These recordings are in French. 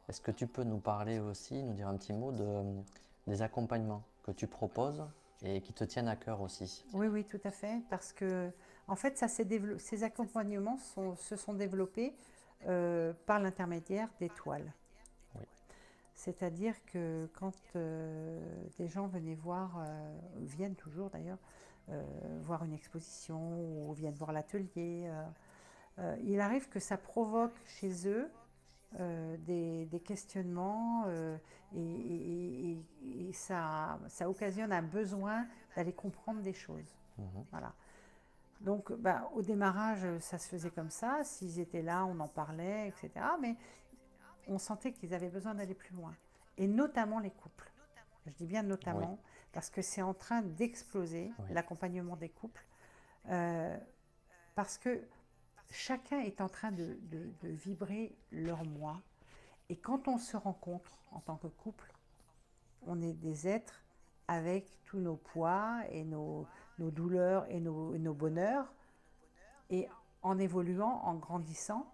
Est-ce que tu peux nous parler aussi, nous dire un petit mot des accompagnements que tu proposes et qui te tiennent à cœur aussi? Oui, oui, tout à fait, parce que en fait, ces accompagnements se sont développés par l'intermédiaire des toiles. Oui. C'est-à-dire que quand des gens venaient voir, viennent toujours d'ailleurs, voir une exposition ou viennent voir l'atelier, il arrive que ça provoque chez eux des questionnements et ça occasionne un besoin d'aller comprendre des choses. Mhm. Voilà. Donc, bah, au démarrage, ça se faisait comme ça. S'ils étaient là, on en parlait, etc. Mais on sentait qu'ils avaient besoin d'aller plus loin. Et notamment les couples. Je dis bien Oui, notamment parce que c'est en train d'exploser oui. l'accompagnement des couples. euh, Parce que chacun est en train de vibrer leur moi. Et quand on se rencontre en tant que couple, on est des êtres avec tous nos poids et nos douleurs et nos bonheurs. Et en évoluant, en grandissant,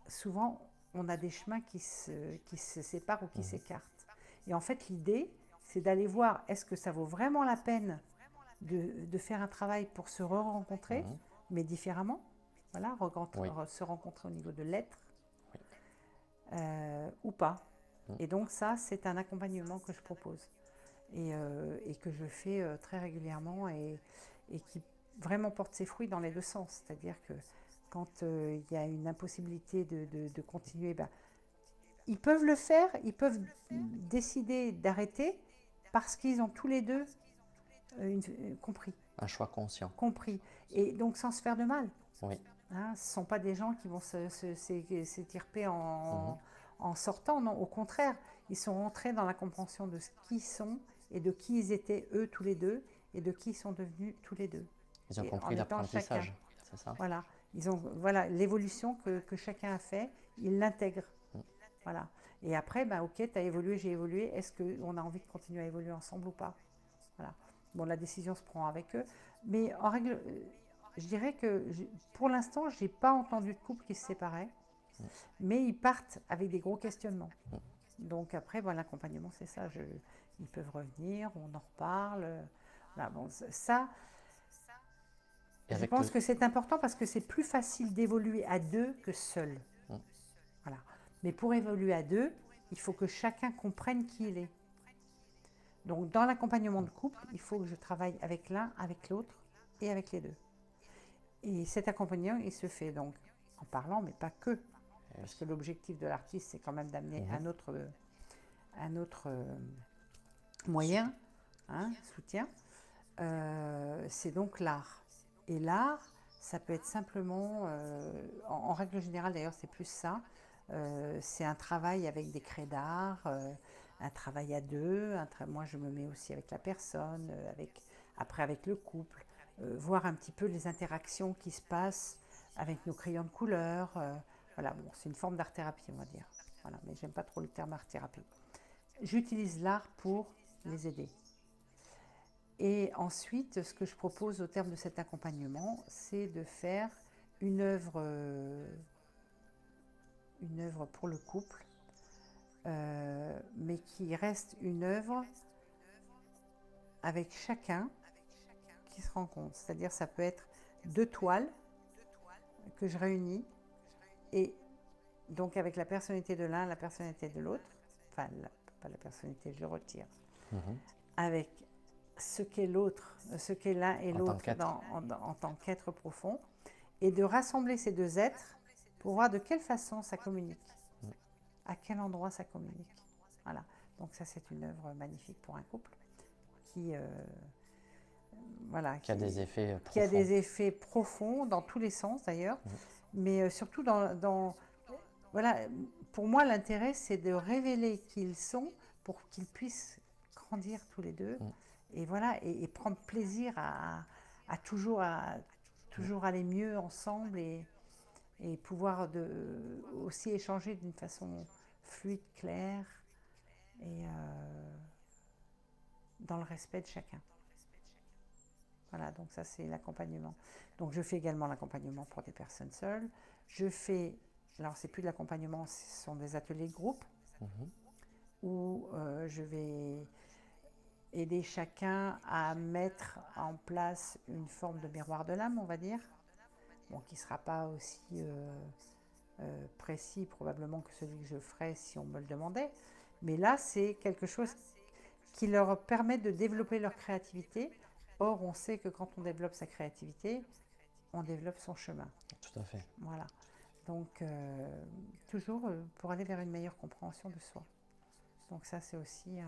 souvent on a des chemins qui se séparent ou qui Mhm. s'écartent. Et en fait, l'idée, c'est d'aller voir est-ce que ça vaut vraiment la peine de faire un travail pour se re-rencontrer, Mhm. mais différemment. Voilà, Oui, se rencontrer au niveau de l'être oui. ou pas. Mhm. Et donc ça, c'est un accompagnement que je propose et que je fais très régulièrement et qui vraiment porte ses fruits dans les deux sens. C'est-à-dire que quand il y a une impossibilité de continuer, ben, ils peuvent le faire, ils peuvent décider d'arrêter parce qu'ils ont tous les deux compris. Un choix conscient. Compris. Et donc sans se faire de mal. Oui. Hein, ce ne sont pas des gens qui vont s'étirper Mhm. en sortant, non, au contraire, ils sont rentrés dans la compréhension de ce qu'ils sont et de qui ils étaient eux tous les deux et de qui ils sont devenus tous les deux. Ils ont Et compris en étant chacun. l'apprentissage, c'est ça? Voilà, ils ont voilà l'évolution que chacun a fait, ils l'intègrent. Mhm. Voilà. Et après, bah, ok, tu as évolué, j'ai évolué, est-ce qu'on a envie de continuer à évoluer ensemble ou pas? Voilà. Bon, la décision se prend avec eux. Mais en règle, je dirais que pour l'instant, je n'ai pas entendu de couple qui se séparait, mais ils partent avec des gros questionnements. Donc après, bon, l'accompagnement, c'est ça. Ils peuvent revenir, on en reparle. Voilà, bon, ça, Et je avec pense le... que c'est important parce que c'est plus facile d'évoluer à deux que seul. Mhm. Voilà. Mais pour évoluer à deux, il faut que chacun comprenne qui il est. Donc dans l'accompagnement de couple, il faut que je travaille avec l'un, avec l'autre et avec les deux. Et cet accompagnement, il se fait donc en parlant, mais pas que. Eh Parce que oui. l'objectif de l'artiste, c'est quand même d'amener Mhm. un autre moyen, hein, soutien. C'est donc l'art. Et l'art, ça peut être simplement, en règle générale d'ailleurs, c'est plus ça. C'est un travail avec des craies d'art, un travail à deux. Moi, je me mets aussi avec la personne, après avec le couple, voir un petit peu les interactions qui se passent avec nos crayons de couleur. Voilà, bon, c'est une forme d'art-thérapie, on va dire. Voilà, mais j'aime pas trop le terme art-thérapie. J'utilise l'art pour les aider. Et ensuite, ce que je propose au terme de cet accompagnement, c'est de faire une œuvre, euh, une œuvre pour le couple, mais qui reste une œuvre avec chacun qui se rencontre. C'est-à-dire, ça peut être deux toiles que je réunis, et donc avec la personnalité de l'un, la personnalité de l'autre, enfin, pas la personnalité, je le retire, Mhm. avec ce qu'est l'autre, ce qu'est l'un et En tant l'autre qu'être. en tant qu'être profond, et de rassembler ces deux êtres pour voir de quelle façon ça communique, à quel endroit ça communique. Voilà. Donc ça, c'est une œuvre magnifique pour un couple qui, voilà, Qui a des effets qui a profonds. des effets profonds dans tous les sens d'ailleurs, Mhm. mais surtout voilà, pour moi, l'intérêt, c'est de révéler qui ils sont pour qu'ils puissent grandir tous les deux Mhm. et voilà, et prendre plaisir à toujours aller mieux ensemble et pouvoir aussi échanger d'une façon fluide, claire et dans le respect de chacun. Voilà, donc ça c'est l'accompagnement. Donc je fais également l'accompagnement pour des personnes seules. Je fais, alors c'est plus de l'accompagnement, ce sont des ateliers de groupe. Mhm. où je vais aider chacun à mettre en place une forme de miroir de l'âme, on va dire, bon, qui ne sera pas aussi précis probablement que celui que je ferais si on me le demandait. Mais là, c'est quelque chose qui leur permet de développer leur créativité. Or, on sait que quand on développe sa créativité, on développe son chemin. Tout à fait. Voilà. Donc, toujours pour aller vers une meilleure compréhension de soi. Donc ça, c'est aussi,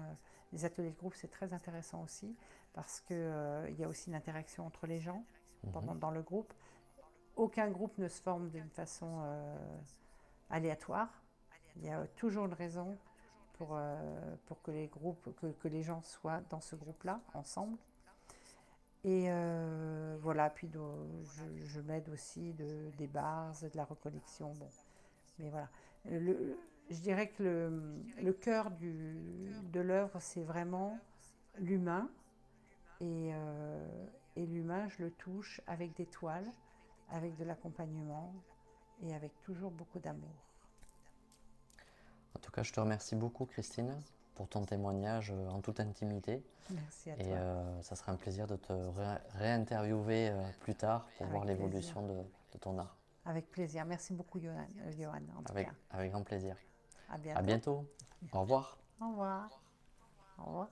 les ateliers de groupe, c'est très intéressant aussi, parce qu'il y a aussi une interaction entre les gens Mhm. dans le groupe. Aucun groupe ne se forme d'une façon aléatoire. Il y a toujours une raison pour que que les gens soient dans ce groupe-là, ensemble. Et voilà, puis je m'aide aussi des bars, de la reconnexion. Bon, mais voilà. Le, je dirais que le cœur de l'œuvre, c'est vraiment l'humain. Et l'humain, je le touche avec des toiles, avec de l'accompagnement et avec toujours beaucoup d'amour. En tout cas, je te remercie beaucoup, Christine, pour ton témoignage en toute intimité. Merci à Et toi, ça sera un plaisir de te réinterviewer plus tard pour voir avec plaisir. l'évolution de ton art. Avec plaisir. Merci beaucoup, Johan, en tout cas. Avec grand plaisir. À À bientôt. bientôt. Au revoir. Au revoir. Au revoir.